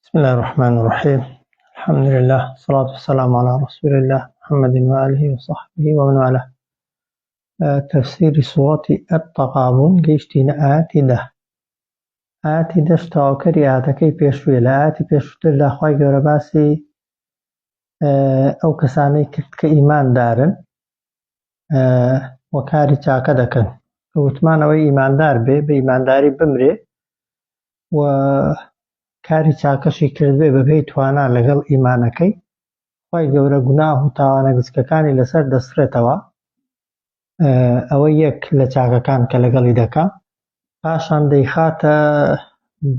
بسم الله الرحمن الرحيم. الحمد لله والصلاة والسلام على رسول الله محمد وآله وصحبه ومن والاه. تفسير سورة التغابن گەیشتینە ئاەتی 10. ئاەتی 10 تەواوکەری ئاەتەکەی پێشوویە. لە ئاەتی پێشووتردا خوای گەورە باسی ئەو کەسانەی کرد کە ئیماندارن و کاری چاکە دەکەن. وتمان ئەوەی ئیماندار بێ بە ئیمانداری بمرێ و کاری چاکەشی کردبێ بەبێی توانا لەگەڵ ئیمانەکەی، خوای گەورە گوناه و تاوانە گچکەکانی لەسەر دەستڕێتەوە. ئەوە یەک لە چاکەکان کە لەگەڵی دەکا. پاشان دەیخاتە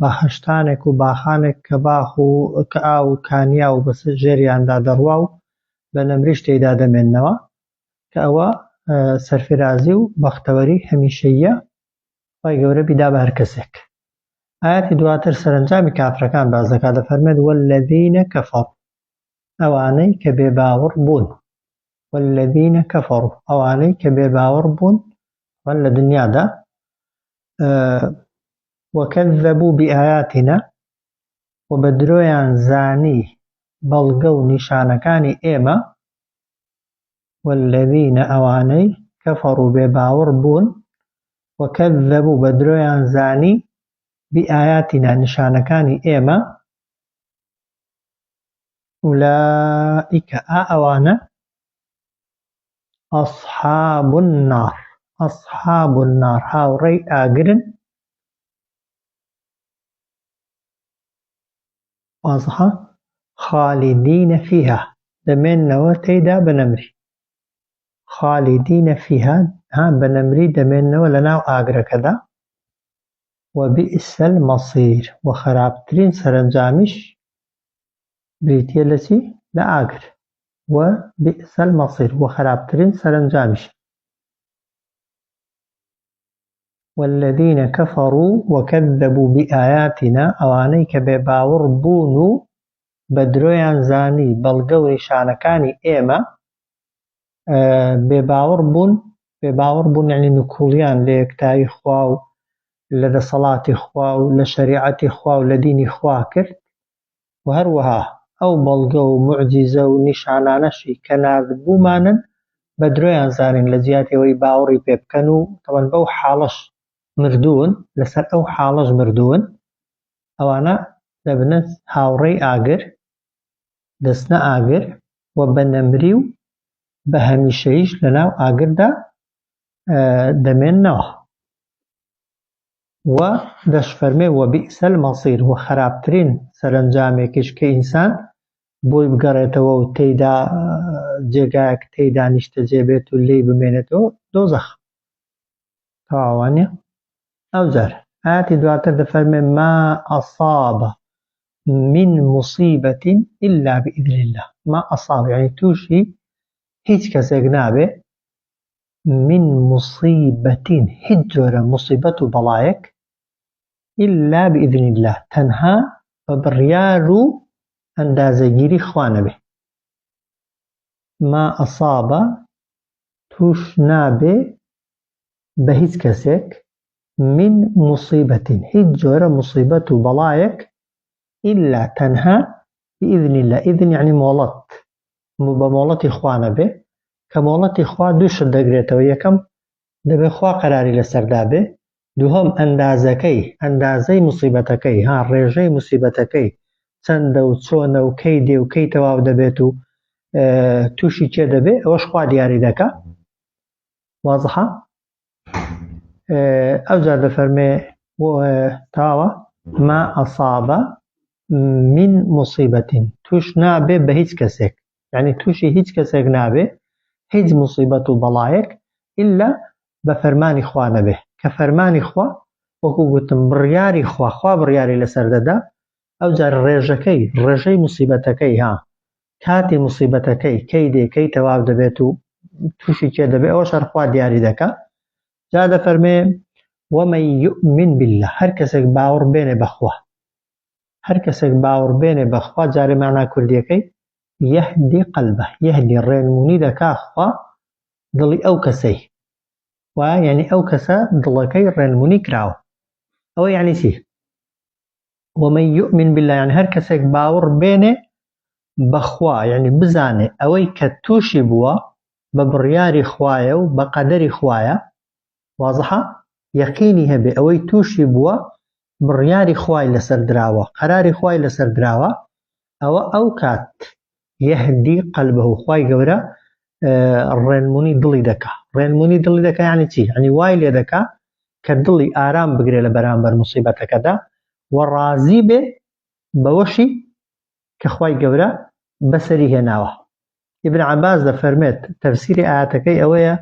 بەهەشتانێک و باخانێک کە باخ و کە ئاو و کانیا و بە ژێریاندا دەڕوا و بە نەمریش تێیدا دەمێننەوە کە ئەوە سەرفرازی و بەختەوەری هەمیشەییە. خوای گەورە بیدا بە هەر کەسێک. ئاەتی دواتر سەرنجامی کافرەکان باز دەکات، دەفەرمێت وەلەذینە کەفەڕوا، ئەوانەی کە بێباوەڕ بوون. وەلەذینە کەفەڕوا، ئەوانەی کە بێباوەڕ بوون لە دنیادا. وەکەذەبوو بئایاتینا، و بە درۆیان زانی بەڵگە و نیشانەکانی ئێمە. وەلەذینە، ئەوانەی کەفەڕوا بێباوەڕ بوون، وەکەذەبوو بە درۆیان زانی بئایاتینا نیشانەکانی ئێمە. ئولائیکە، ئەوانە ئەصحاب النار، ئەصحاب النار، هاوڕێی ئاگرن. وازحە خالیدینە فیها، دەمێننەوە تێیدا بە نەمری. خالیدینە فیها، بە نەمری دەمێننەوە لە ناو ئاگرەکەدا. وبئس المەصیر، و خراپترین سەرنجامیش بریتیە لە چی؟ لە ئاگر. وبئس المەصیر، و خراپترین سەرنجامیش. والذین کەفەڕوا وکەذەبوو بئایاتینا، ئەوانەی کە بێباوەڕ بوون و بە درۆیان زانی بەڵگە و نیشانەکانی ئێمە. بێباوەڕ بوون یعنی نکوڵیان لە یەکتایی خوا و لە دەسەڵاتی خوا و لە شەریعەتی خوا و لە دینی خوا کرد، و هەروەها ئەو بەڵگە و موعجیزە و نیشانانەشی کە ناردبوومانن بە درۆیان زانین لە جیاتی ئەوەی باوەڕی پێ بکەن و تەمەن بەو حاڵەش مردوون، لەسەر ئەو حاڵەش مردوون. ئەوانە دەبنە هاوڕێی ئاگر، دەستنە ئاگر، و بە نەمری و بە هەمیشەییش لە ناو ئاگردا دەمێننەوە. و دەشفەرمێ وبئس المەصیر، و خراپترین سەرنجامێکیش کە ئینسان بۆی بگەڕێتەوە و تێیدا جێگایەک تێیدا نیشتەجێ بێت و لێی بمێنێتەوە دۆزەخ. تەواوانە. ئەوجار ئاەتی دواتر دەفەرمێ ما ئەصابە من مصیبەت إلا بإذن الله. ما ئەصابە یعنی تووشی هیچ کەسێک نابێ من مصیبەتین، هیچ جۆرە مصیبەت و بەڵایەک، إلا بإذن الله، تەنها بە بڕیار و ئەندازەگیری خوا نەبێ. ما ئەصابە تووش نابێ بە هیچ کەسێک من مصیبەتین، هیچ جۆرە مصیبەت و بەڵایەک، إلا تەنها بإذن الله. إذن یعنی مۆڵەت، بە مۆڵەتی خوا نەبێ، کە مۆڵەتی خوا دووشت دەگرێتەوە. یەکەم دەبێ خوا قەراری لەسەردا بێ، دووهەم ئەندازەی موسیبەتەکەی، ڕێژەی موسیبەتەکەی چەندە و چۆنە و کەی دێ و کەی تەواو دەبێت و تووشی چێ دەبێ، ئەوەش خوا دیاری دەکا. وازحە. ئەوجار دەفەرمێ تاوە ما ئەصابە من مصیبەتین، تووش نابێ بە هیچ کەسێک، یعنی تووشی هیچ کەسێک نابێ هیچ مصیبەت و بەڵایەک ئللا بە فەرمانی خوا نەبێ، کە فەرمانی خوا وەکو گوتم بڕیاری خوا بڕیاری لەسەر دەدا. ئەوجار ڕێژەی موسیبەتەکەی، کاتی موسیبەتەکەی کەی دێ کەی تەواو دەبێت و تووشی چێ دەبێ، ئەوەش خوا دیاری دەکا. جا دەفەرمێ ومن يؤمن بالله، هەر کەسێک باوەڕ بێنێ بەخوا، هەر کەسێک باوەڕ بێنێ بەخوا، جارێ مانا کوردیەکەی یەهدی قەلبە، یەهدی ڕێنمونی دەکا خوا دڵی ئەو کەسەی، وایە یعنی ئەو کەسە دڵەکەی ڕێنمونی کراوە. ئەوە یعنی چی؟ ومن يؤمن بالله يعني هر کەسێک باوەڕ بێنێ بەخوا يعني بزانێ ئەوەی کە تووشی بووە بە بڕیاری خوایە و بە قەدەری خوایە وازحە یەقینی هەبێ ئەوەی تووشی بووە بڕیاری خوای لەسەر دراوە قەراری خوای لەسەر دراوە ئەو کات یەهدی قەلبەهو خوای گەورە ڕێنمونی دڵی دەکا ڕێنمونی دڵی دەکا یعنی چی یعنی وای لێ دەکا کە دڵی ئارام بگرێ لە بەرامبەر موسیبەتەکەدا و ڕازی بێ بەوەشی کە خوای گەورە بەسەری هێناوە. ابن عباس دەفەرمێت تەفسیری ئاەتەکەی ئەوەیە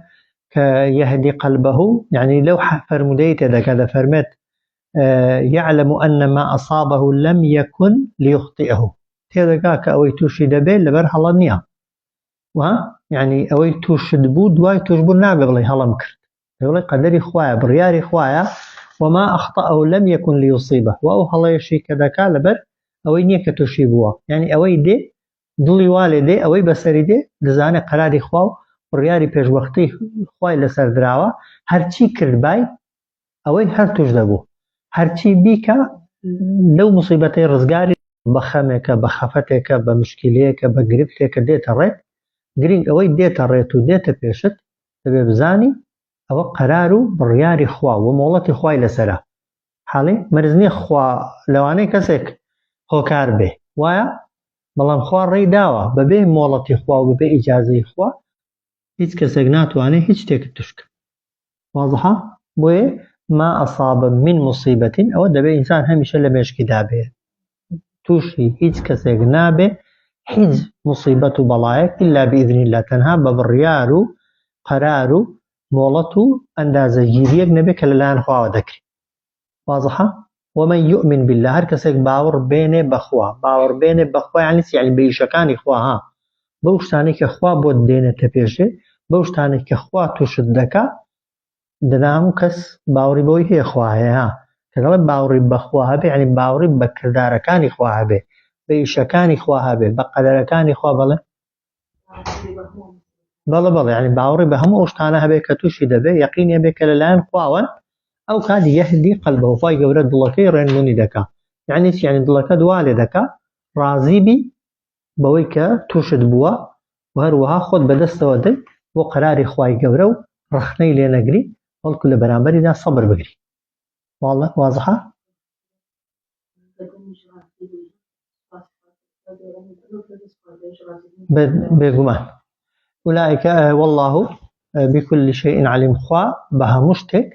کە یەهدی قەلبەهو یعنی لەو فەرمودەی تێدەکا دەفەرمێت يعلم أن ما أصابه لم يكن ليخطئه تێدەکا کە ئەوەی تووشی دەبێت لەبەر هەڵە نییە يعني ئەوەی تووشت بوو دوای توش بوو نابێ بڵێ هەڵم کرد دەڵێ قەدەری خوایە بڕیاری خوایە وما أخطأه لم يكن ليصيبه وأو هەڵەیەشی کە دەکا لەبەر ئەوەی نییە کە تووشی بووە یعنی ئەوەی دێ دڵی والێ دێ ئەوەی بەسەری دێ دەزانێت قەراری خوا و بڕیاری پێشوەختەی خوای لەسەر دراوە هەرچی کرد بای ئەوەی هەر توش دەبوو هەرچی بیکە لەو موسیبەتەی ڕزگاری بە خەمێکە بە خەفەتێکە بە مشکلەیەکە بە گرفتێکە دێتە ڕێت گرنگ ئەوەی دێتە ڕێت و دێتە پێشت دەبێ بزانی ئەوە قەرار و بڕیاری خوا و مۆڵەتی خوای لەسەرە حاڵێ مەرج نییە خوا لەوانەیە کەسێک هۆکار بێ وایە بەڵام خوا ڕێی داوە بەبێ مۆڵەتی خوا و بەبێ ئیجازەی خوا هیچ کەسێک ناتوانێت هیچ شتێکت توشکە واضحە بۆیە ما أصاب من مصيبة أو دبي إنسان هميشه لمشكي دابه توشي هيج كسيق نابه هيج مصيبة بلايك إلا بإذن الله تنها ببريارو قرارو مولتو أندازة جيريك نبيك للان خواهد ذكري واضحة ومن يؤمن بالله هر كسيق باور بينه بخوا يعني بيشكاني خواها بوشتاني كخوا بود دينه تبيشه بوشتاني كخوا توشد دكا دەدام و کەس باوەڕی بەوەی هەیە خوا هەیە کە دەڵێ باوەڕی بەخوا هەبێ یعنی باوەڕی بە کردارەکانی خوا هەبێ بە ئیشەکانی خوا هەبێ بە قەدەرەکانی خوا بڵێ بەڵێ یعنی باوەڕی بە هەموو ئەو شتانە هەبێ کە تووشی دەبێ یەقینی هەبێ کە لەلایەن خواوە ئەو کات یەهدی قەلبەهو خوای گەورە دڵەکەی ڕێنمونی دەکا یعنی چی یعنی دڵەکە دوا لێ دەکا ڕازی بی بەوەی کە تووشت بووە و هەروەها خۆت بەدەستەوە دەی بۆ قەراری خوای گەورە و ڕخنەی لێ نەگری بەڵکو لە بەرامبەریدا سەبر بگری واڵڵە وازحە بێگومان أولئك والله بكل شيء عليم خوا بە هەموو شتێک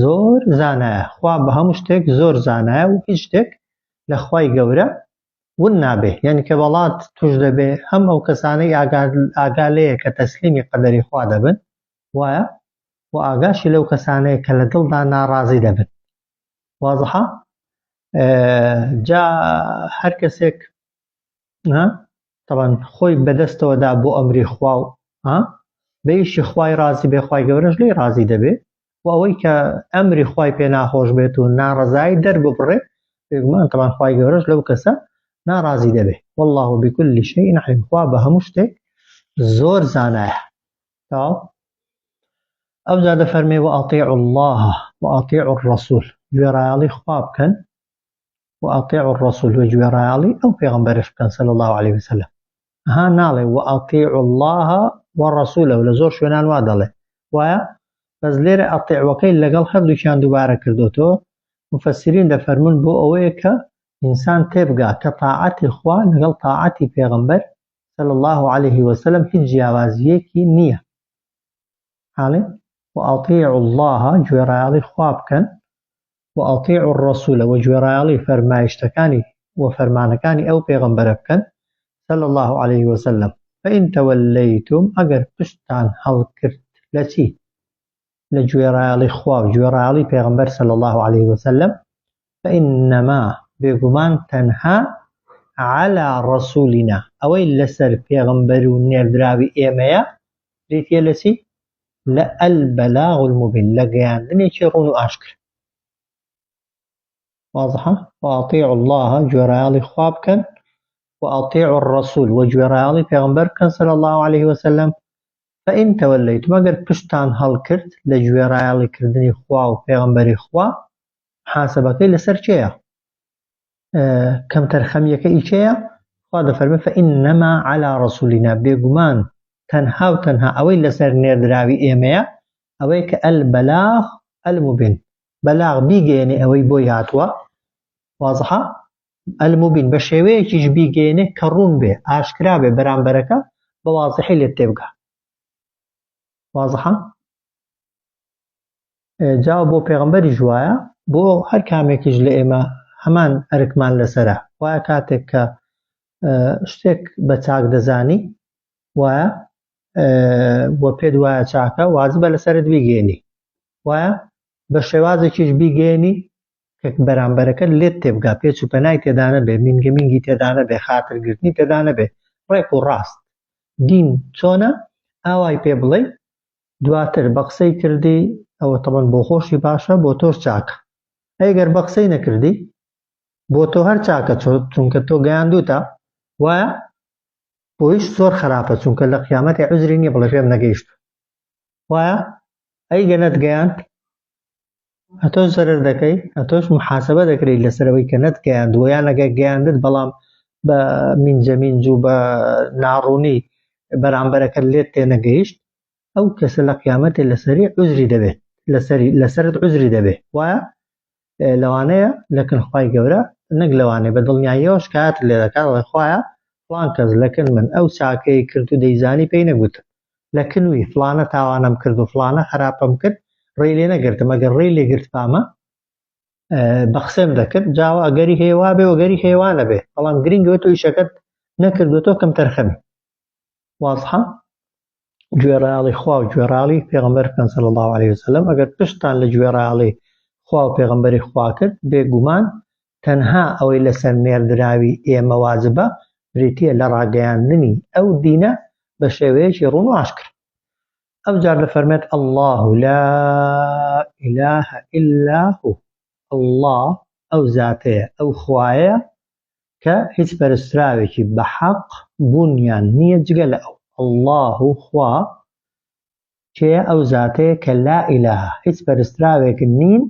زۆر زانایە خوا بە هەموو شتێک زۆر زانایە و هیچ شتێک لە خوای گەورە ون نابێ یعنی کە بەڵات توش دەبێ هەم ئەو کەسانەی ئاگالەیە کە تەسلیمی قەدەری خوا دەبن وایە و ئاگاشی لەو کەسانەیە کە لە دڵدا ناڕازی دەبن وازحە جا هەر کەسێک طبعا خۆی بەدەستەوەدا بۆ ئەمری خوا و بە ئیشی خوای ڕازی بێ خوای گەورەش لێی ڕازی دەبێ و ئەوەی کە ئەمری خوای پێ ناخۆش بێت و ناڕەزایی دەرببڕێ بێگومان طبعا خوای گەورەش لەو کەسە ناڕازی دەبێ والله بكل شيء عليم خوا بە هەموو شتێک زۆر زانایە ئەو جا دەفەرمێ وأطيعوا الله وأطيعوا الرسول گوێڕایاڵی خوا بکەن وأطيعوا الرسول وگوێڕایاڵی ئەو پێغەمبەرش بکەن صلى الله عليه وسلم ناڵێ وأطيعوا الله والرسول لە زۆر شوێنان وا دەڵێ وایە بەس لێرە ئەطیعوەکەی لەگەڵ هەردووکیان دووبارە کردوتەوە مفەسرین دەفەرمون بۆ ئەوەیە کە ئینسان تێبگا کە تاعەتی خوا لەگەڵ تاعەتی پێغەمبەر صلى الله عليه وسلم هیچ جیاوازیەکی نییە حاڵێ وأطيعوا الله گوێڕایاڵی خوا بکەن وأطيعوا الرسول وگوێڕایاڵی فەرمایشتەکانی و فەرمانەکانی ئەو پێغەمبەرە بکەن صلى الله عليه وسلم فإن توليتم ئەگەر پشتان هەڵکرد لە چی لە گوێڕایاڵی خوا و گوێڕایاڵی پێغەمبەر صلى الله عليه وسلم فإنما بێگومان تەنها على رسولنا ئەوەی لەسەر پێغەمبەر و نێردراوی ئێمەیە ریتیە لە چی لە البلاغ المبین لە گەیاندنێکی ڕوون و ئاشکرا واضحة وأطيعوا الله گوێڕایاڵی خوا بکەن وأطيعوا الرسول وگوێڕایاڵی پێغەمبەر بکەن صلى الله عليه وسلم فإن توليتم ئەگەر پشتان هەڵکرد لە گوێڕایاڵی کردنی خوا و پێغەمبەری خوا حاسەبەکەی لەسەر چێیە كم ترخميك إيشيا هذا فرمي فإنما على رسولنا بيقمان تنها وتنها أوي لسر نيردراوي إيميا أوي كالبلاغ المبين بلاغ بيجيني أوي بوياتوا واضحة المبين بشوي كيش بيجيني كرون به أشكرا به برام بركة بواضحي اللي تبقى واضحة جاو بو پیغمبری جوایا بو هر کامێکیش لە ئێمە هەمان ئەرکمان لەسەرە وایە کاتێک کە شتێک بە چاک دەزانی وایە بۆ پێت وایە چاکە واجبە لەسەرت بیگەێنی وایە بە شێوازێکیش بیگەێنی کە بەرامبەرەکەت لێت تێبگا پێچ و پەنای تێدا نەبێ مینگە مینگی تێدا نەبێ خاترگرتنی تێدا نەبێ ڕێک و ڕاست دین چۆنە ئاوای پێ بڵێ دواتر بە قسەی کردی ئەوە تەمەن بۆ خۆشی باشە بۆ تۆش چاکە ئەگەر بە قسەی نەکردی بۆ تۆ هەر چاکە چونکە تۆ گەیاندووتە وایە بۆیش زۆر خراپە چونکە لە قیامەتی عوزری نییە بڵێ پێم نەگەیشت وایە ئەیگە نەتگەیاند ئەتۆش زەرەر دەکەی ئەتۆش محاسەبە دەکرێت لەسەرەوەی کە نەتگەیاندووە یان ئەگە گەیاندت بەڵام بە مینجە مینج و بە ناڕوونی بەرامبەرەکەت لێت تێنەگەیشت ئەو کەسە لە قیامەتێ لەسەری عوزری دەبێت لەسەرت عوزری دەبێت وایە لەوانەیە لەکن خوای گەورە نەک لەوانەیە بە دڵنیاییەوە شکایەت لێ دەکات دەڵێ خوایە فڵان کەس لەکن من ئەو چاکەی کرد و دەیزانی پێی نەگوتم لەکنوی فڵانە تاوانم کرد و فڵانە خراپەم کرد ڕێی لێ نەگرتم ئەگەر ڕێی لێگرت پامە بە قسەم دەکرد جاوە ئەگەری هێوا بێ وەگەری هێوانە بێ بەڵام گرنگەوە تۆ ئیشەکەت نەکردوتۆ کەم تەرخەمی واضحە گوێڕایاڵی خوا و گوێڕایاڵی پێغەمبەر صلی الله عليه وسلم ئەگەر پشتان لە گوێڕایاڵی خوا و پێغەمبەری خوا کرد بێگومان تەنها ئەوەی لەسەر نێردراوی ئێمە واجبە بریتیە لە ڕاگەیاندنی ئەو دینە بە شێوەیەکی ڕوون و ئاشکرا ئەوجار دەفەرمێت الله لا إله إلا هو الله ئەو زاتەیە ئەو خوایە کە هیچ پەرستراوێکی بە حەق بوونیان نییە جگە لە ئەو الله خوا کێیە ئەو زاتەیە کە لا ئیلاهە هیچ پەرستراوێک نین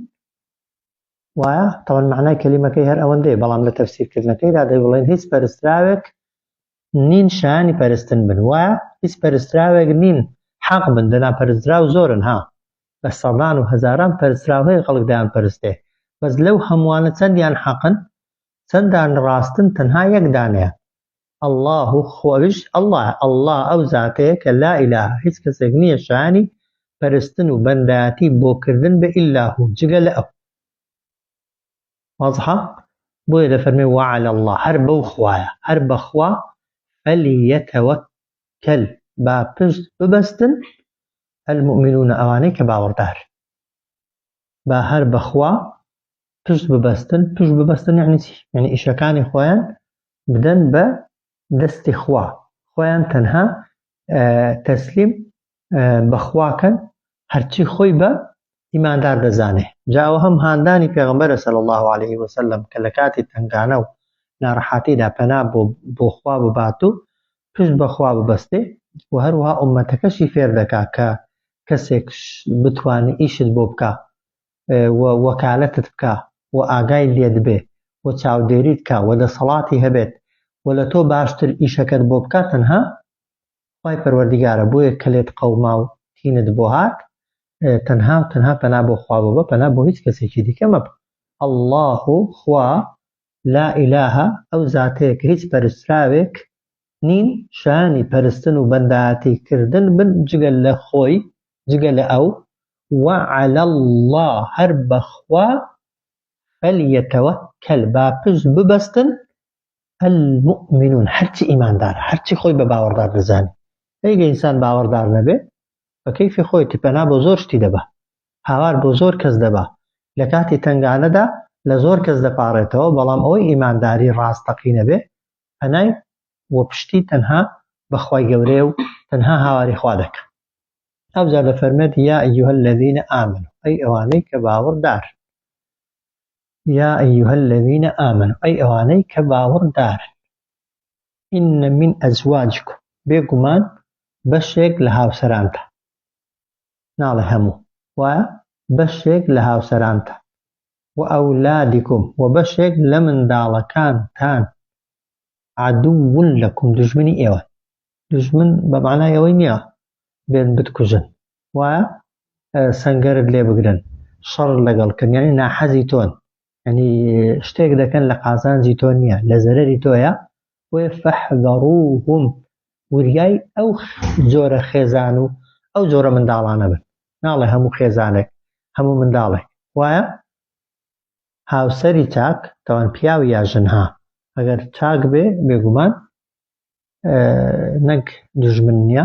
وایە تەوەن معنای کەلیمەکەی هەر ئەوەندەیە بەڵام لە تەفسیرکردنەکەیدا دەیڵێن هیچ پەرستراوێک نین شایانی پەرستن بن وایە هیچ پەرستراوێک نین حەق بن دەنا پەرستراو زۆرن ها بە سەدان و هەزاران پەرستراو هەیە خەڵک دەیان پەرستێ بەس لەو هەمووانە چەندیان حەقن چەندان ڕاستن تەنها یەکدانەیە الله خۆش الله ئەو زاتەیە کە لا ئیلاهە هیچ کەسێک نییە شایانی پەرستن و بەندایەتی بۆکردن بە ئیلا هو جگە لە ئەو واضحە بۆیە دەفەرمێ وعلى الله هەر بەو خوایە هەر بەخوا فەلیەتەوەکەل با پشت ببەستن المؤمنون ئەوانەی کە باوەڕدار با هەر بەخوا پشت ببەستن یعنی چی یعنی ئیشەکانی خۆیان بدەن بە دەستی خوا خۆیان تەنها تەسلیم بەخواکەن هەرچی خۆی بە ئیماندار دەزانێ جاوە هەم هاندانی پێغەمبەرە صلی الله عليه وسلم کە لە کاتی تنگانە و ناڕەحەتیدا پەنا بۆ خوا ببات و پشت بەخوا ببەستێ و هەروەها ئومەتەکەشی فێر دەکا کە کەسێک بتوانێت ئیشت بۆ بکە و وەکالەتت بکە و ئاگای لێت بێ و چاودێریت کە و دەسەڵاتی هەبێت و لە تۆ باشتر ئیشەکەت بۆ بکات تەنها خوای پەروەردیگارە بۆیە کە لێت قەوما و تینت بۆ هات تەنها پەنا بۆ خوا ببە پەنا بۆ هیچ کەسێکی دیکە مەبە الله خوا لا ئیلاهە ئەو زاتەیە کە هیچ پەرستراوێک نین شایانی پەرستن و بەندایەتی کردن بن جگە لە خۆی جگە لە ئەو وعلى الله هەر بەخوا فەلیەتەوەکەل با پشت ببەستن المؤمنون هەرچی ئیماندارە هەرچی خۆی بە باوەڕدار دەزانێت ئەگە ئینسان باوەڕدار نەبێ بە کەیفی خۆیتی پەنا بۆ زۆر شتی دەبا هاوار بۆ زۆر کەس دەبا لە کاتی تنگانەدا لە زۆر کەس دەپاڕێتەوە بەڵام ئەوەی ئیمانداری ڕاستەقی نەبێ پەنای وە پشتی تەنها بەخوای گەورەیە و تەنها هاواری خوا دەکە ئەوجار دەفەرمێت یا ئەیوهە الەذین ئامنوا ئەی ئەوانەی کە باوەڕدار یا ئەیوهە الەذین ئامنوا ئەی ئەوانەی کە باوەڕدار ئین من ئەزواجکم بێگومان بەشێک لە هاوسەرانتە ناڵێ هەموو وایە بەشێک لە هاوسەرانتە وأولادكم وبشك لمن دالكان تان عدو لكم دجمني إيوة دجمن بمعنى يوينيا بين بتكوجن و سنجرد لي بقرن شر لقل كان يعني ناحزي تون يعني اشتيك دا كان لقازان زيتونيا لزرري تويا وفحذروهم ورياي أو زورة خيزانو أو زورة من دالانا بن ناڵێ هەموو خێزانێک هەموو منداڵێک وایە هاوسەری چاک تەوان پیاو یا ژنها ئەگەر چاک بێ بێگومان نەک دوژمن نییە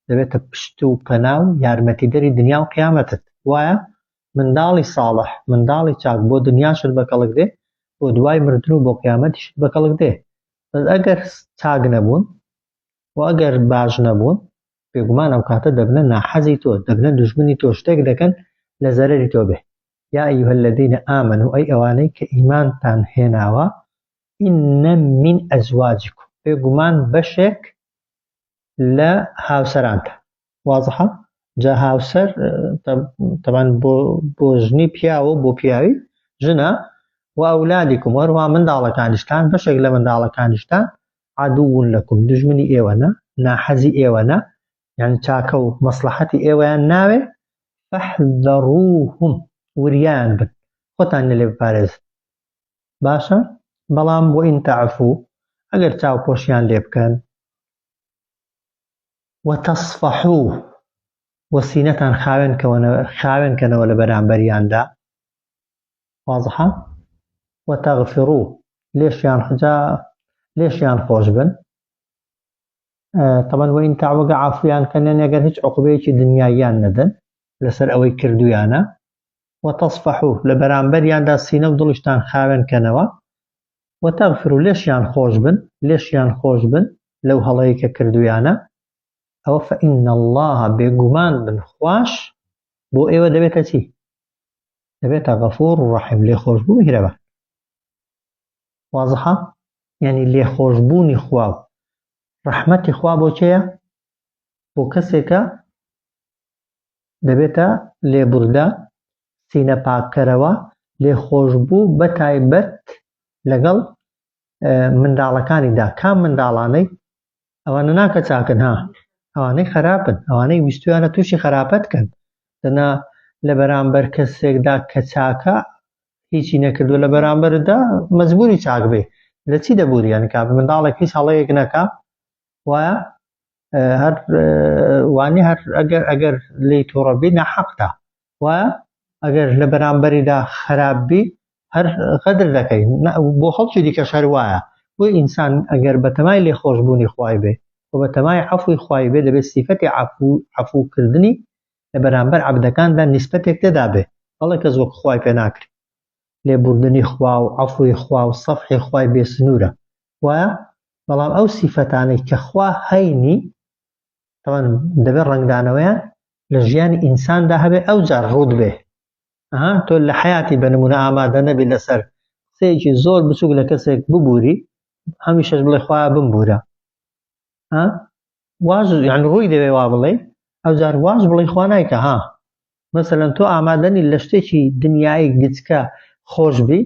دەبێتە پشت و پەنا و یارمەتیدەری دنیا و قیامەتت وایە منداڵی ساڵح منداڵی چاک بۆ دنیاشت بەکەڵک دێ بۆ دوای مردن و بۆ قیامەتیشت بەکەڵک دێ بەس ئەگەر چاک نەبوون و ئەگەر باش نەبوون بێگومان ئەو کاتە دەبنە ناحەزی تۆ دەبنە دوژمنی تۆ شتێک دەکەن لە زەرەری تۆ بێ یا ئەیها الذین ئامنوا ئەی ئەوانەی کە ئیمانتان هێناوە ئین من ئەزواجکم بێگومان بەشێک لە هاوسەرانتە وازحە جا هاوسەر طبعاً بۆ ژنی پیاوە و بۆ پیاوی ژنە و ئەولادیکم وەروها منداڵەکانیشتان بەشێک لە منداڵەکانیشتان عەدوو لەکم دژمنی ئێوەنە ناحەزی ئێوەنە يعني چاکە و مەسلحەتی ئێوەیان ناوێ فەحذەڕوهم وریان بن خۆتان لێ بپارێزن باشە بەڵام وئین تەعفوو ئەگەر چاوپۆشیان لێ بکەن وتەصفەحوو و سینەتان خاوێنکەنەوە لە بەرامبەریاندا وازحە وتەغفڕوو لێشیان خۆش بن طبعا وئین تعوەگە عافویان کەنێن ئەگەر هیچ عوقوبەیەکی دنیاییان نەدەن لەسەر ئەوەی کردویانە وتەصفەحوو لە بەرامبەریاندا سینە و دڵیشتان خاوێنکەنەوە وتەغفڕوو لێشیان خۆش بن لەو هەڵەیە کە کردویانە ئەوە فەئین الله بێگومان بن خوش بۆ ئێوە دەبێتە چی؟ دەبێتە غەفوور ڕەحیم لێخۆشبوو میهرەبان وازحە یعنی لێخۆشبوونی خوا و ڕەحمەتی خوا بۆ کێیە؟ بۆ کەسێکە دەبێتە لێبوردە سینە پاککەرەوە لێخۆشبوو بەتایبەت لەگەڵ منداڵەکانیدا کام منداڵانەی ئەوانە ناکە چاکن ها ئەوانەی خراپن ئەوانەی ویستویانە تووشی خراپەتکەن دەنا لە بەرامبەر کەسێکدا کە چاکە هیچی نەکردو لە بەرامبەردا مەجبوری چاک بێ لە چی دەبوریان کا منداڵێک هیچ هەڵەیەک نەکا وایە هەر وانی هەر ئەگەر لێی تووڕە بی ناحەقتە وایە ئەگەر لە بەرامبەریدا خراپ بی هەر غەدر دەکەی بۆ خەڵکی دیکەش هەر وایە بۆی ئینسان ئەگەر بەتەمای لێخۆشبوونی خوای بێ و بەتەمای عەفوی خوای بێ دەبێت سیفەتی عەفوکردنی لە بەرامبەر عەبدەکاندا نیسبەتێک تێدا بێ بەڵێ کەس وەک خوای پێ ناکرێ لێبوردنی خوا و عەفوی خوا و سەفحی خوای بێ سنوورە وایە بەڵام ئەو سیفەتانەی کە خوا هەینی طبعاً دەبێت ڕەنگدانەوەیان لە ژیانی ئینساندا هەبێ ئەو جار ڕوود بێ تۆ لە حیاتی بەنمونە ئامادە نەبی لەسەر قسەیەکی زۆر بچووک لە کەسێک ببووری هەمیشەش بڵێ خوایە بمبورە واز یعنی ڕووی دەوێ وا بڵێ ئەو جار واز بڵێ خوا نایکە مەسەلەن تۆ ئامادەنی لە شتێکی دنیایی گچکە خۆش بی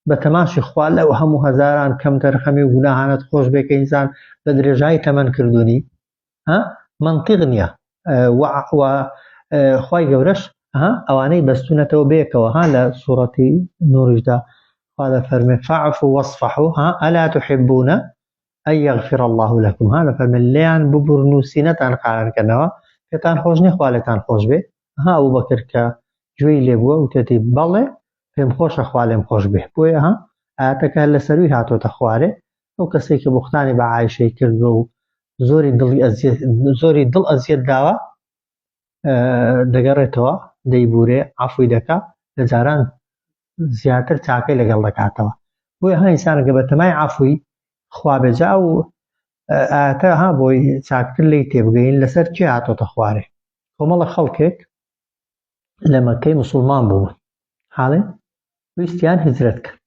بە تەماشی خوا لەو هەموو هەزاران کەم تەرخەمی و گوناهانت خۆش بێ کە ئینسان بە درێژایی تەمەن کردوونی منطق نییە و خوای گەورەش ئەوانەی بەستونەتەوە بێکەوە لە سوورەتی نوڕیشدا خوا دەفەرمێ فەعفوا وەصفەحوا ئەلا تحبون ئەن یەغفر الله لەکم دەفەرمێ لێیان ببوورن و سینەتان خاوێنکەنەوە پێتان خۆش نییە خوا لێتان خۆش بێ ئەوبەکر کە گوێی لێبووە وتێتی بەڵێ پێم خۆشە خوا لێم خۆش بێ بۆیە ئاەتەکە لە سەروی هاتۆتە خوارێ ئەو کەسێکی بوختانی بە عایشەی کردووە و زۆری دڵ ئەزیەت داوە دەگەڕێتەوە دەیبورێ عەفوی دەکا لە جاران زیاتر چاکەی لەگەڵ دەکاتەوە بۆیە ئینسانەکە بەتەمای عەفوی خوا بێجا و ئاەتە بۆی چاکتر لی تێبگەین لەسەر چی هاتۆتە خوارێ کۆمەڵە خەڵکێک لە مەکەی موسڵمان بوون حاڵێن ویستیان هجرەت کرد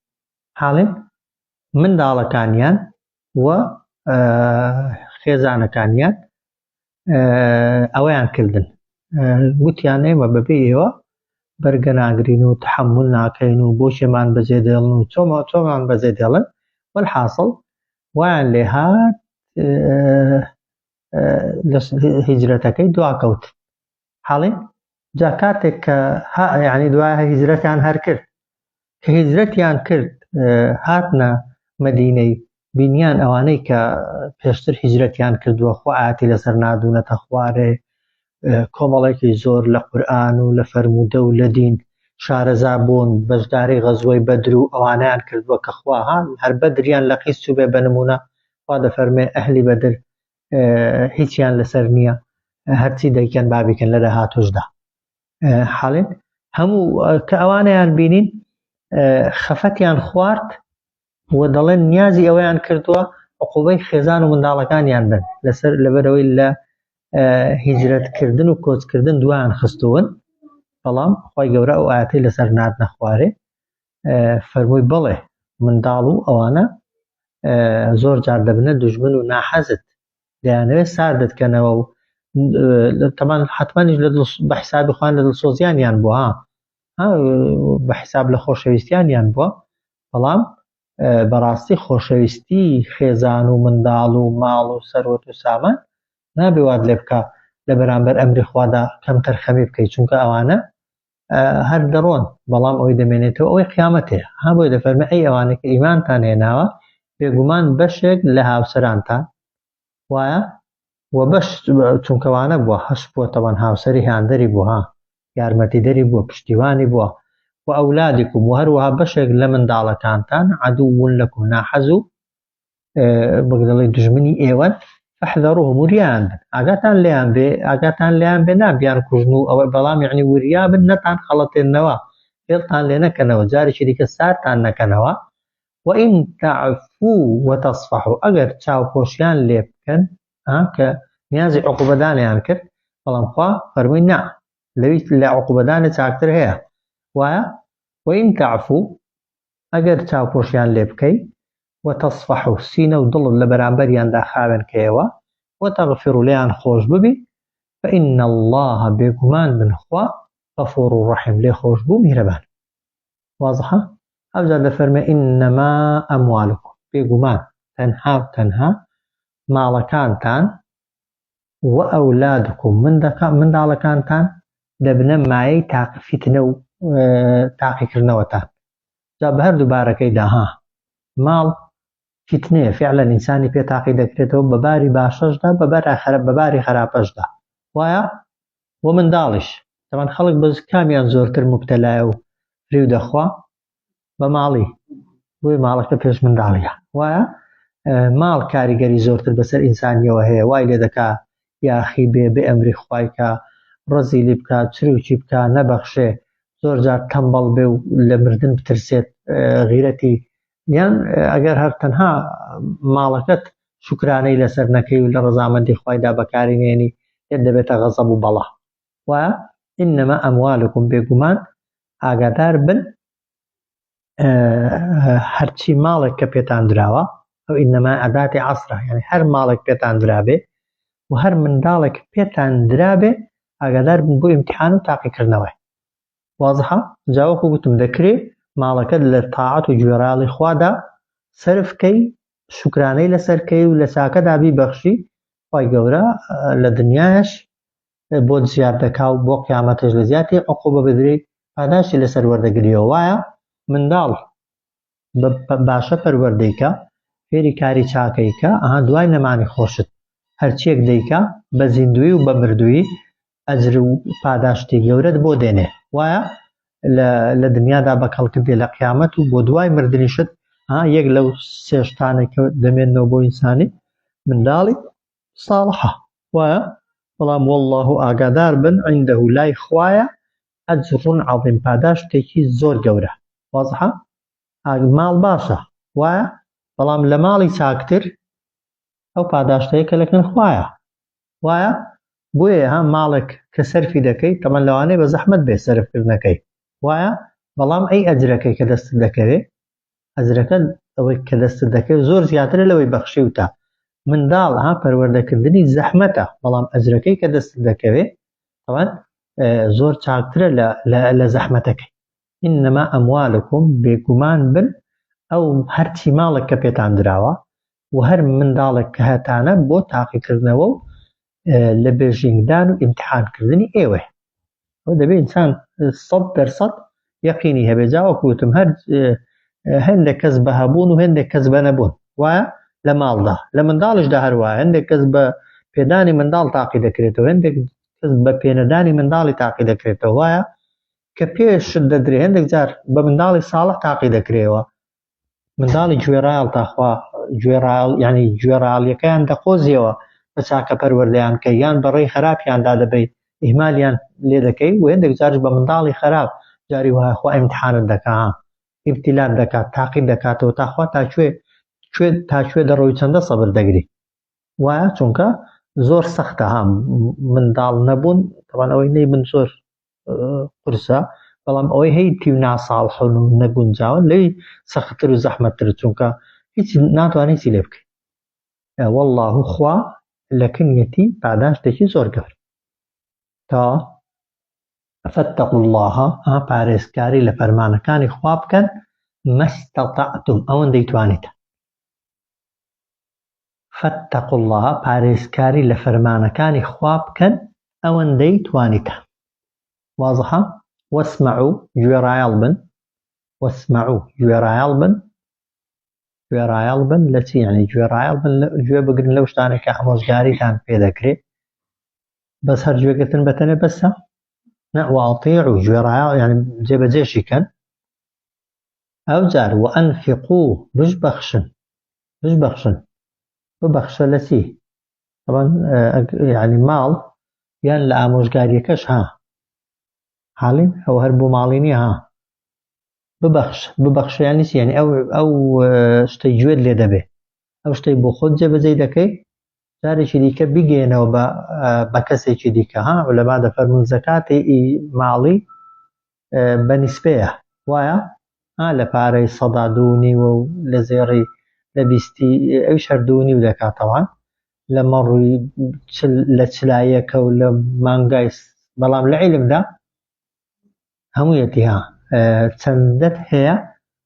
حاڵێن منداڵەکانیان و خێزانەکانیان ئەوەیان کردن گوتیان ئێمە بەبێ ئێوە بەرگە ناگرین و تحمل ناکەین و بۆشێمان بەجێ دێڵن و چۆمان بەجێ دێڵن والحاصل وایان لێ هات هیجرەتەکەی دواکەوت حاڵێ جا کاتێک کە یعنی دوای هیجرەتیان هەر کرد کە هیجرەتیان کرد هاتنە مەدینەی بینیان ئەوانەی کە پێشتر هیجرەتیان کردووە خوا ئاەتی لەسەر نادوونەتە خوارێ کۆمەڵێکی زۆر لە قورئان و لە فەرموودە و لە دین شارەزا بوون بەشداری غەزوەی بەدر و ئەوانەیان کردووە کە خوا هەر بەدریان لە قیس و بێ بەنمونە خوا دەفەرمێ ئەهلی بەدر هیچیان لەسەر نییە هەرچی دەیکەن بابیکەن لە داهاتوشدا حاڵێن هەموو کە ئەوانەیان بینین خەفەتیان خوارد و دەڵێن نیازی ئەوەیان کردووە عقوبەی خێزان و منداڵەکانیان بن لەسەر لەبەرەوەی لە هیجرەتکردن و کۆچکردن دوایان خستوون بەڵام خوای گەورە ئەو ئاەتەی لەسەر نادنە خوارێ فەرمووی بڵێ منداڵ و ئەوانە زۆر جار دەبنە دوژمن و ناحەزت دەیانەوێت ساردت کەنەوە و تەمان حتمانیش بە حیسابی خوان لە دڵسۆزیانیان بووە بە حیساب لە خۆشەویستیانیان بووە بەڵام بەڕاستی خۆشەویستی خێزان و منداڵ و ماڵ و سەرۆت و سامان نابێ واد لێ بکە لە بەرامبەر ئەمری خوادا کەم تەرخەمی بکەیت چونکە ئەوانە هەر دەڕۆن بەڵام ئەوەی دەمێنێتەوە ئەوەی قیامەتەیە بۆی دەفەرمێ ئەی ئەوانەی کە ئیمانتان هێناوە بێگومان بەشێک لە هاوسەرانتان وایە و بەش چونکەوانە بووە هەش بووە تەوان هاوسەری هاندەری بووە یارمەتیدەری بووە پشتیوانی بووە و ئەولادیکم و هەروەها بەشێک لە منداڵەکانتان عەدوون لەکم ناحەز و بەگدەڵی دژمنی ئێوەن فەحذەڕوهم وریان بن ئاگاتان لێیان بێ نابیان کوژن و ئەوە بەڵام یعنی وریا بن نەتان خەڵەتێنەوە فێڵتان لێ نەکەنەوە جارێکی دیکە سارتان نەکەنەوە وئین تەعفو وتەصفەحوا ئەگەر چاوپۆشیان لێ بکەن کە نیازی عقوبەدانیان کرد بەڵام خوا فەرمووی نا لەوی لە عقوبەدانی چاکتر هەیە وایە وئین تەعفو ئەگەر چاوپۆشیان لێ بکەی وتەصفەحوا سینە و دڵت لە بەرامبەریاندا خاوێن کەیەوە وتەغفروا لێیان خۆش ببی فإن الله بێگومان من خوا غەفوور ڕەحیم لێ خۆش بوو میهرەبان واضحە ئەوجا دەفەرمێ ئینەما ئەموالکم بێگومان تەنها و تەنها ماڵەکانتان و ئەولادکم منداڵەکانتان دەبنە مایەی فیتنە و تاقیکردنەوەتان جا بە هەردوو بارەکەیدا ماڵ فتنەیە فعلا ئینسانی پێ تاقی دەکرێتەوە بە باری باشەشدا بە باری خراپەشدا وایە و منداڵیش تەمان خەڵک بەس کامیان زۆرتر مبتەلایە و فریو دەخوا بە ماڵی بۆی ماڵەکە پێش منداڵیە وایە ماڵ کاریگەری زۆرتر بەسەر ئینسانیەوە هەیە وای لێ دەکا یاخی بێ ئەمری خوایکە ڕەزیلی بکە چروکی بکە نەبەخشێ زۆر جار تەمبەڵ بێ و لە مردن بترسێت غیرەتی یان ئەگەر هەر تەنها ماڵەکەت شکرانەی لەسەر نەکەی و لە ڕەزامەندی خوایدا بەکاری نێنی پێت دەبێتە غەزەب و بەڵا وایە ئینەما ئەموالکم بێگومان ئاگادار بن هەرچی ماڵێک کە پێتان دراوە ئەو ئینەما ئەداتی عەسرە یعنی هەر ماڵێک پێتان درابێ و هەر منداڵێک پێتان درابێ ئاگادار بن بۆ ئیمتیحان و تاقیکردنەوەی واضحە جاوەکو گوتم دەکرێت ماڵەکەت لە تاعەت و گوێڕاڵی خوادا سەرفکەی شکرانەی لەسەرکەی و لە چاکەدا بیبەخشی خوای گەورە لە دنیاش بۆ زیاد دەکا و بۆ قیامەتەش لە زیاتی عقوبە بدرێ پاداشی لەسەر وەردەگریەوە وایە منداڵ باشە پەروەردەیکە فێری کاری چاکەیکە دوای نەمانی خۆشت هەرچیەک دەیکا بە زیندوی و بە مردووی ئەجر و پاداشتی گەورەت بۆ دێنێ وایە لە دنیادا بەکەڵکردێ لە قیامەت و بۆ دوای مردنیشت یەک لەو سێشتانێکە دەمێنەوە بۆ ئینسانی منداڵی ساڵحە وایە بەڵام والله ئاگادار بن عیندەه لای خوایە ئەجر عەظیم پاداشتێکی زۆر گەورە واضحە ماڵ باشە وایە بەڵام لە ماڵی چاکتر ئەو پاداشتەیە کە لەکن خوایە وایە بۆیە ماڵێک کە سەرفی دەکەی تەمەن لەوانەیە بە زەحمەت بێ سەرفکردنەکەی وایە بەڵام ئەی ئەجرەکەی کە دەستت دەکەوێت ئەجرەکە ئەوەی کە دەستت دەکەوێت زۆر زیاترە لەوەی بەخشیوتە منداڵ پەروەردەکردنی زەحمەتە بەڵام ئەجرەکەی کە دەستت دەکەوێت تەمەن زۆر چاکترە لە زەحمەتەکەی. ئینەما ئەموالکم بێگومان بن ئەو هەرچی ماڵێک کە پێتان دراوە و هەر منداڵێک کە هەتانە بۆ تاقیکردنەوە و لە بێژینگدان و ئیمتحانکردنی ئێوە. ئەو دەبێت ئینسان 100% یەقینی هەبێ. جا وەکوتم هەندێک کەس بە هەبوون و هەندێک کەس بە نەبوون وایە لە ماڵدا، لە منداڵشدا هەروایە هەندێک کەس بە پێدانی منداڵ تاقی دەکرێتەوە، هەندێک کەس بە پێنەدانی منداڵی تاقی دەکرێتەوە، وایە کە پێشت دەدرێ. هەندێک جار بە منداڵی ساڵح تاقی دەکرێەوە، منداڵی گوێڕایڵ تاخوا ینی گوێڕایڵیەکەیان دەخۆزیەوە بە چاکە پەروەردەیان کە یان بەڕێی خراپیاندا دەبێت ئیهمالیان لێ دەکەی، و هەندێک جارش بە منداڵی خراپ جاری وایە خوا ئیمتحانت دەکات، ئیبتیلات دەکات، تاقی دەکاتەوە تاخوا تاکوێ دەڕۆی چەندە سەبر دەگری. وایە چونکە زۆر سەختە منداڵ نەبوون. تەوان ئەوەی نەیبن زۆر قورسە، بەڵام ئەوەی هەیتی و ناساڵحون و نەگونجاون لەوی سەختتر و زەحمەتتر، چونکە هیچ ناتوانێت چی لێ بکەیت. وەڵڵاهو خوا لە کنیەتی پاداشتێکی زۆر گەور. تا فاتقوا الله پارێزکاری لە فەرمانەکانی خوا بکەن مەستەطعتم ئەوەندەی توانیتە. فاتقوا الله پارێزکاری لە فەرمانەکانی خوا بکەن ئەوەندەی توانیتە. واضحە؟ واسمعوا گوێڕایەڵ بن، واسمعوا گوێڕایەڵ بن، گوێڕایەڵ بن لە چی؟ یعنی گوێڕایەڵ بن گوێ بگرن لەو شتانێکە ئامۆژگاریتان پێ دەکرێت. بەس هەر گوێگرتن بەتەنێ بەسە؟ نە، وأطيعوا گوێڕایەڵ یعنی جێبەجێشی کەن. ئەو جار وأنفقوا بشبەخشن، ببەخشە لە چی؟ طبعا یعنی ماڵ یان لە ئامۆژگاریەکەش حاڵین ئەو هەر بۆ ماڵی نییە ببەخشە یانی چی؟ یعنی ئەو شتەی گوێت لێ دەبێ، ئەو شتەی بۆ خۆت جێبەجێ دەکەی جارێکی دیکە بگێنەوە بە کەسێکی دیکە. لەما دەفەرمون زەکاتی ماڵی بە نیسبەیە، وایە لە پارەی 100 و لە زێڕی لە 20 ئەویش هەر 2.5 دەکاتەوە لە مەڕووی لە چلایەکە و لە مانگای. بەڵام لە عیلمدا هەموویەتی چەندەت هەیە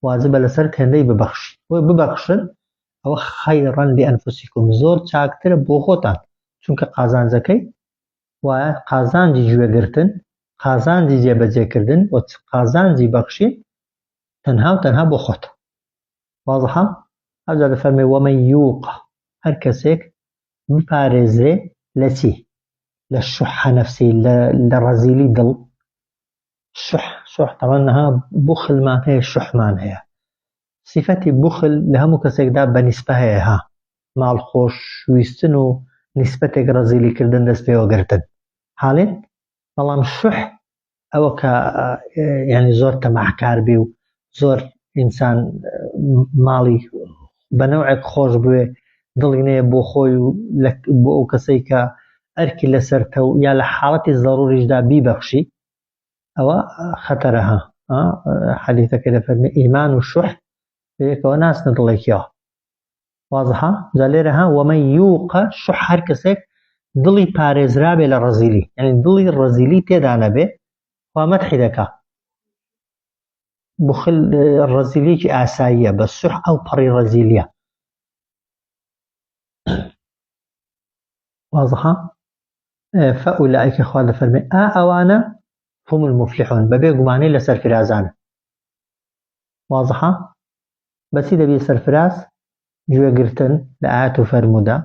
واجبە لەسەر هێندەی ببەخشی. ببەخشن ئەوە خەیڕەن لئەنفوسیکم زۆر چاکترە بۆ خۆتان، چونکە قازانجەکەی وایە قازانجی گوێگرتن، قازانجی جێبەجێکردن و قازانجی بەخشین تەنها و تەنها بۆ خۆت. واضحە؟ ئەوجا دەفەرمێ وەمەن یوق هەر کەسێک بپارێزرێ لە چی؟ لە شوحە نەفسی، لە ڕەزیلی دڵ. شوح تەوانەها بوخلمان هەیە، شوحمان هەیە. صفەتی بوخل لە هەموو کەسێکدا بە نیسبە هەیە، ماڵ خۆشویستن و نیسبەتێک ڕەزیلیکردن دەست پێوە گرتن حاڵێن. بەڵام شوح ئەوە کە یعنی زۆر تەماحکار بێ و زۆر ئینسان ماڵی بە نەوعێک خۆش بوێ دڵی نەیە بۆ خۆی و بۆ ئەو کەسەی کە ئەرکی لەسەرتە و یا لە حاڵەتی زەڕوریشدا بیبەخشی، ئەوە خەتەرە. حەدیثەکە دەفەرمێ ئیمان و شوح پێیەکەوە ناچنە دڵێکیەوە. واضحە؟ جا لێرە وەمەن یوقە شوح هەر کەسێک دڵی پارێزرابێ لە ڕەزیلی، یعنی دڵی ڕەزیلی تێدا نەبێ. خوا مەدحی دەکا بخل ڕەزیلێکی ئاساییە، بە سوح ئەو پەڕی ڕەزیلیە. واضحە؟ فەئولائیکە خوا دەفەرمێ ئەوانە هم المفلحون بەبێ گومانەی لە سەرفرازانە. واضحە؟ بەچی دەبێ سەرفراز؟ گوێگرتن لە ئاەت و فەرموودا.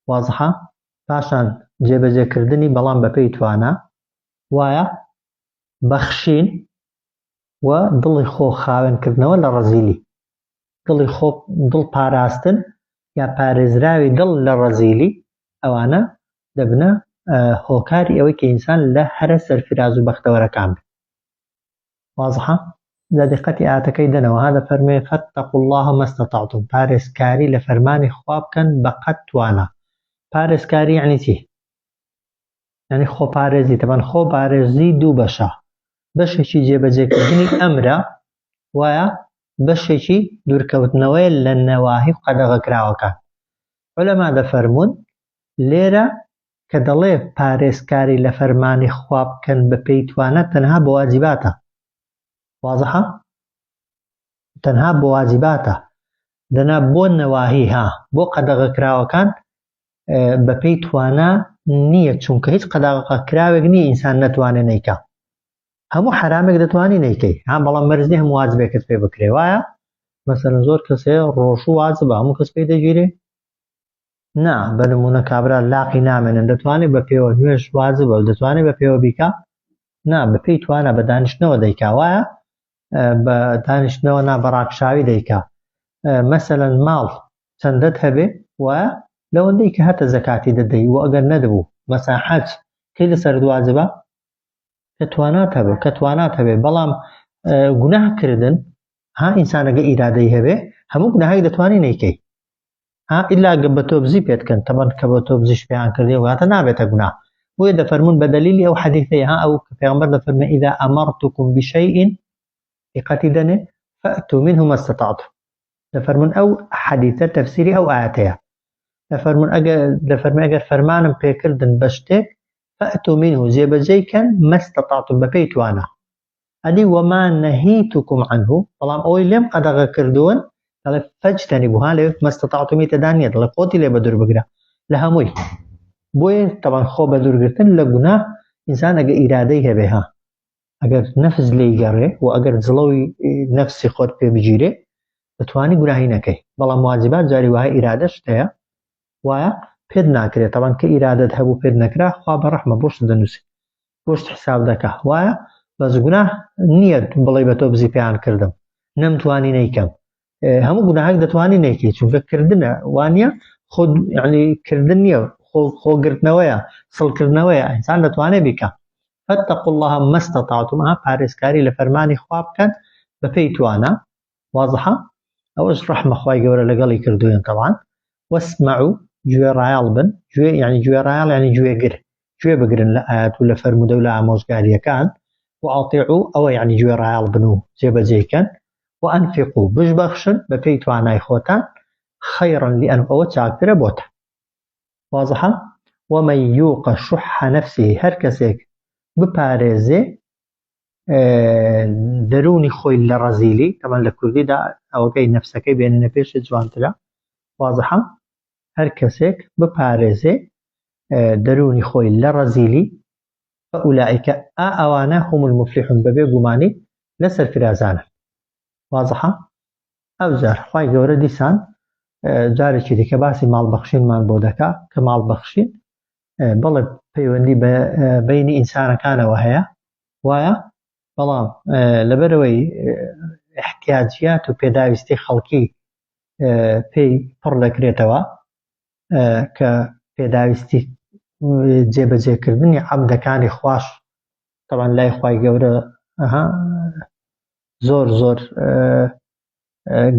واضحە؟ پاشان جێبەجێکردنی بەڵام بەپێی توانە، وایە بەخشین و دڵی خۆ خاوێنکردنەوە لە ڕەزیلی. دڵ پاراستن یا پارێزراوی دڵ لە ڕەزیلی، ئەوانە دەبنە هۆکاری ئەوەی کە ئینسان لە هەرە سەرفراز و بەختەوەرەکان بێت. واضحە؟ لە دقەتی ئاەتەکەی دەنەوە دەفەرمێ فاتقوا الله ما استطعتم پارێزکاری لە فەرمانی خوا بکەن بەقەد توانە. پارێزکاری یعنی چی؟ یعنی خۆ پارێزی. تەبەن خۆ پارێزی دوو بەشە، بەشێکی جێبەجێکردنی ئەمرە، وایە بەشێکی دوورکەوتنەوەی لە نەواهی و قەدەغەکراوەکان. عولەما دەفەرمون لێرە کە دەڵێ پارێزکاری لە فەرمانی خوا بکەن بە پێی توانە تەنها بە واجباتە. واضحە؟ تەنها بە واجباتە. دەنا بۆ نەواهی بۆ قەدەغەکراوەکان بە پێی توانە نییە، چونکە هیچ قەدەغەکراوێک نییە ئینسان نەتوانێ نەیکا. هەموو حرامێک دەتوانی نەیکەی، بەڵام مەرجێ هەموو واجبێکت پێ بکرێ. وایە مەسەلەن زۆر کەسێ ڕۆژوو واجبە هەموو کەس پێی دەگیرێ؟ نا، بە نمونە کابرا لاقی نامێنن دەتوانێت بە پێوە نوێژ واجبە دەتوانێت بە پێوە بیکا؟ نا، بە پێی توانە بە دانیشتنەوە دەیکا. وایە بە دانیشتنەوە نا بە ڕاکشاوی دەیکا. مەسەلەن ماڵ چەندەت هەبێ وایە لەوەندەی کە هەتە زەکاتی دەدەی، و ئەگەر نەدەبوو مەسەلەن حەج کەی لەسەرت واجبە؟ کە توانات هەبێ. بەڵام گوناهکردن ئینسانەگە ئیرادەی هەبێ هەموو گوناهێک دەتوانی نەیکەی، ئیلا گە بە تۆ بزی پێتکەن، تەبەن کە بە تۆ بزیش پێیان کردی واتە نابێتە گوناه. بۆیە دەفەرمون بە دەلیلی ئەو حەدیثەیە ئەو پێغەمبەر دەفەرمێ ئیذا ئەمەرتوکم بشەیء دقەتی دەنێ فەئتوا منه ما استطعتم. دەفەرمون ئەو حەدیثە تەفسیری ئەو ئاەتەیە. دەفەرمون ئەگەر فەرمانم پێکردن بە شتێک فەئتوا منه جێبەجێی کەن ما استطعتم بە پێی توانە. ئەدی وما نەهیتکم عنه، بەڵام ئەوەی لێم قەدەغە کردوون دەڵێ فەجتەنیبوها لێ ما استطعتمی تێدانیە، دەڵێ خۆتی لێ بە دوور بگرە لە هەمووی. بۆیە تەبەن خۆ بە دوورگرتن لە گوناه ئینسان ئەگە ئیرادەی هەبێ ئەگەر نەفس لێی گەڕێ و ئەگەر جڵەوی نەفسی خۆت پێ بگیرێ دەتوانی گوناهی نەکەی. بەڵام واجبات جاری وایە ئیرادە شتەیە وایە پێت ناکرێت. تەبەن کە ئیرادەت هەبوو پێت نەکرا خوا بەڕەحمە بۆشت دەنووسی بۆشت حساب دەکا. وایە بەس گوناه نییە بڵێ بە تۆ بزی پێیان کردم نەمتوانی نەیکەم. هەموو گوناهێک دەتوانی نەیکەی چونکە کردنە وانە خۆ یعنی کردن نییە، خۆگرتنەوەیە، سڵکردنەوەیە، ئینسان دەتوانێت بیکە. فاتقوا الله ما استطعتم، پارێزکاری لە فەرمانی خوا بکەن بە پێی توانە. واضحە؟ ئەوەش ڕەحمە خوای گەورە لەگەڵی کردوین. طبعا واسمعوا، گوێ ڕایاڵ بن، گوێ ڕایاڵ یعنی گوێ بگرن لە ئاەت و لە فەرموودە و لە ئامۆژگاریەکان. وأطيعوا ئەوە یعنی گوێ ڕایاڵ بن و جێبەجێکەن. وأنفقوا بشبەخشن بە پێی توانای خۆتان خەیڕا لئەن ئەوە چاکترە بۆتە. واضحە؟ ومن یوق شح نفسه، هەر کەسێک بپارێزێ دەرونی خۆی لە ڕەزیلی، تەمان لە کوردیدا ئەوەکەی نەفسەکەی بێننە پێشت جوانترە. واضحە؟ هەر کەسێک بپارێزێ دەرونی خۆی لە ڕەزیلی فأولئك ئەوانە هم المفلحون، بەبێ گومانی لەسەر فرازانە. واضحە؟ ئەو جار خوای گەورە دیسان جارێکی دیکە باسی ماڵبەخشینمان بۆ دەکا کە ماڵبەخشین بەڵێ پەیوەندی بەینی ئینسانەکانەوە هەیە وایە، بەڵام لەبەرەوەی احتیاجیات و پێداویستی خەڵکی پێی پڕ دەکرێتەوە کە پێداویستی جێبەجێکردنی عەبدەکانی خوش طبعا لای خوای گەورە زۆر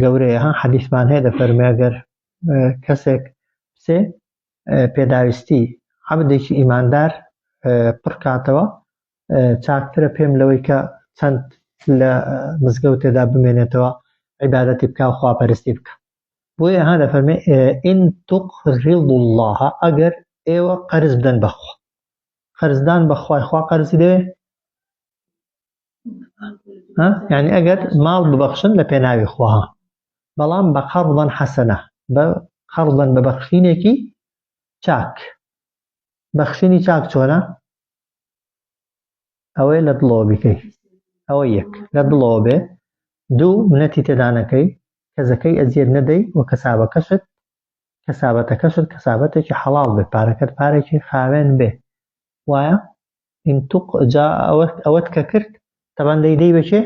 گەورەیە. حەدیثمان هەیە دەفەرمێ ئەگەر کەسێک بچێ پێداویستی عەبدێکی ئیماندار پڕ کاتەوە چاکترە پێم لەوەی کە چەند لە مزگەوتێدا بمێنێتەوە عیبادەتی بکە و خواپەرستی بکە. بۆیە دەفەرمێ ئین تقرضوا الله، ئەگەر ئێوە قەرز بدەن بەخوا. قەرزدان بەخوای خوا قەرزی دەوێ؟ یعنی ئەگەر ماڵ ببەخشن لە پێناوی خوا، بەڵام بە قەرضەن حەسەنە، بە قەرضەن بە بەخشینێکی چاک. بەخشینی چاک چۆنە؟ ئەوەی لە دڵەوە بیکەی، ئەوە یەک لە دڵەوە بێ. دوو منەتی تێدانەکەی، کەزەکەی ئەزیێت نەدەی و کەسابەتەکەشت کەسابەتێکی حەڵاڵ بێ، پارەکەت پارێکی خاوێن بێ. وایە جا ئەوەت کە کرد تەبەن دەیدەی بەکێ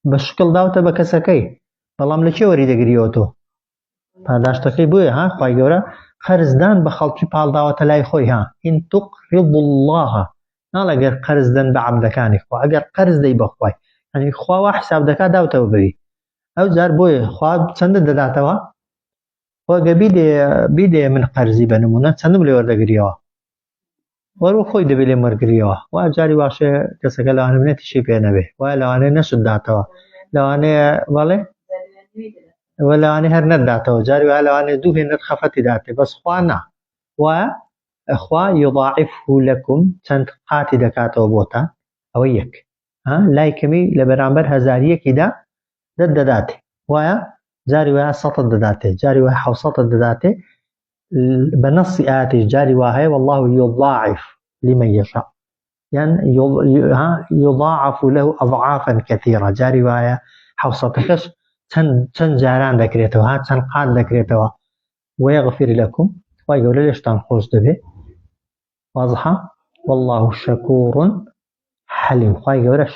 بە شکڵ داوتە بە کەسەکەی، بەڵام لە چێ وەری دەگریەوە تۆ پاداشتەکەی. بۆیە خوای گەورە قەرزدان بە خەڵکی پاڵداوەتە لای خۆی. ئین تقرضوا الله، ناڵەگەر قەرزدەن بە عەبدەکانی خوا، ئەگەر قەرز دەی بەخوای یعنی خواوا حساب دەکا داوتەوە بەوی. ئەو جار بۆیە خوا چەندە دەداتەوە؟ خۆگە بیدێ من قەرزی بە نمونە چەندم لێ وەردەگریەوە وەرو خۆی دەبێت لێم وەرگریەوە. وا جاری واشێ کەسەکە لەوانە منەتیشی پێ نەبێ، وایە لەوانەیە نەشت داتەوە، لەوانەیە بەڵێ لەوانەیە هەر نەداتەوە، جاری وایە لەوانەیە دوو هێنەت خەفەتی داتێ، بەس خوا نا. وایە خوا يضاعفه لكم چەند قاتی دەکاتەوە بۆتان ئەوە یەک لای کەمی لە بەرامبەر هەزاریەکیدا دەداتێ وایە جاری وایە 100 دەداتێ جاری وایە 700 دەداتێ بە نەسی ئاەتیش جاری وا هەیە والله يضاعف لمن يشاء يعني يضاعف له أضعافا كثيرة جاری وایە 700 کەش چەند جاران دەکرێتەوە چەند قات دەکرێتەوە ويغفر لكم خوای گەورە لێشتان خۆش دەبێ واضحة والله شكور حليم خوای گەورە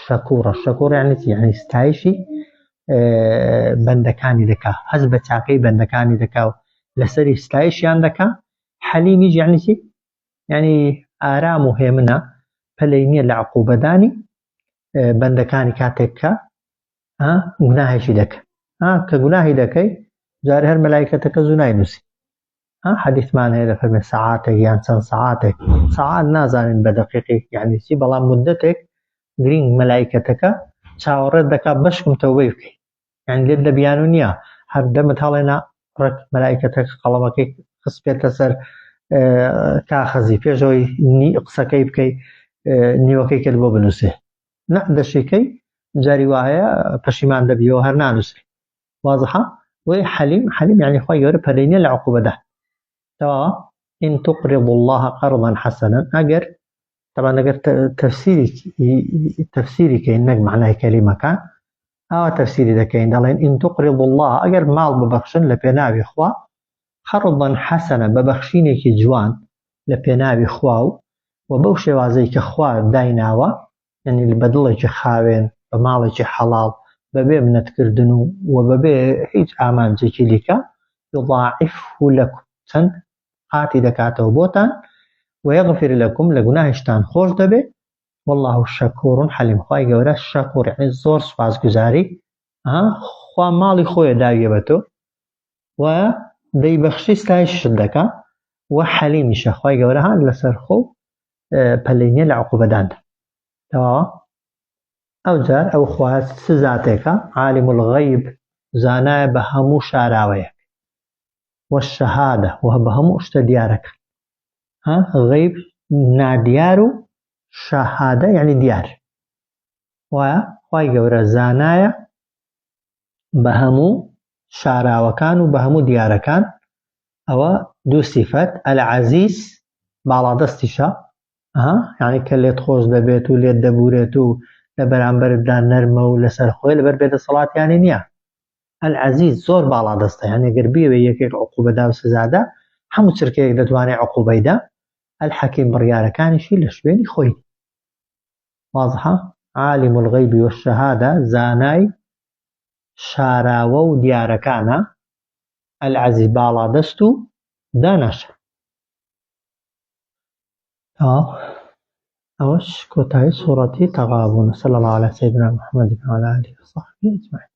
شەکوڕ يعني ستایشی بەندەکانی دەکا هەز بە چاکەی بەندەکانی دەکا و لەسەری ستایشیان دەکا حەلیمیش يعني چی يعني ئارام و هێمنە پەلەی نییە لە عقوبەدانی بەندەکانی کاتێک کە گوناهێکی دەکە کە گوناهی دەکەی جارێ هەر مەلایکەتەکە زوو ناینووسی حەدیثمان هەیە دەفەرمێ سەعاتێک یان چەند سەعاتێک سەعات نازانین بە دەقیقی یعنی چی بەڵام مودەتێک گرنگ مەلایکەتەکە چاوەڕێت دەکا بەشکم تەوبەی بکەی یعنی لێت لە بیانوو نییە هەر دەمت هەڵێنا ڕەت مەلایکەتەکە قەڵەمەکەی خسپێتە سەر کاغەزی پێشەوەی قسەکەی بکەی نیوەکەی کرد بۆ بنووسێ نە دەشێکەی جاری وایە پەشیمان دەبیەوە هەر نانووسی واضحة وی حليم يعني خوای گەورە پەلەی نییە لە عقوبەدا تەواوە إن تقرضوا الله قرضا حسنا أجر طبعا أجر تفسيري كأن معناه كلمة كان تفسيري ذا كأن إن تقرضوا الله أجر مال ببخشن لبنابي خوا قرضا حسنا ببخشيني كجوان لبنابي خواو وبوشي وازي كخوا دايناوا يعني البدلة خاوين بمالك حلال ببي منت كردنو وببي هيج أعمال جيكيليكا يضاعفه لكم چەند قاتی دەکاتەوە بۆتان ويغفر لكم لەگوناهشتان خۆش دەبێ والله شەکوڕ حەلیم خوای گەورە شەکوڕ یعنی زۆر سوپاسگوزاری خوا ماڵی خۆیە داویە بە تۆ و دەیبەخشی ستایشت دەکا و حەلیمیشە خوای گەورە هەر لەسەر خۆ پەلەی نییە لە عقوبەداندا تەواوە ئەوجار ئەو خوا چ زاتێکە عالم الغەیب زانایە بە هەموو شاراوەیە والشهادة وهبهم اشتديارك غيب ناديار شهادة يعني ديار وخواي گەورە زانایە بهمو شاراوەکان و بهمو دیارەکان ئەوە دوو صفەت العزیز باڵادەستیشە يعني کە لێت خۆش دەبێت و لێت دەبورێت و لە بەرامبەردا نەرمە و لەسەر خۆی لەبەر بێدەسەڵاتیانی نییە العزيز زۆر باڵا دەستە یعنی گەر بیەوێ یەکێک عقوبەدا و سزادا هەموو چرکەیەک دەتوانێت عقوبەیدا الحەکیم بڕیارەکانیشی لە شوێنی خۆی واضحة عالم الغیب والشهادة زانای شاراوە و دیارەکانە العزیز باڵا دەست و دانەشە ئەوەش کۆتایی سوورەتی تەغابون صلى الله على سيدنا محمد وعلى آله وصحبه أجمعين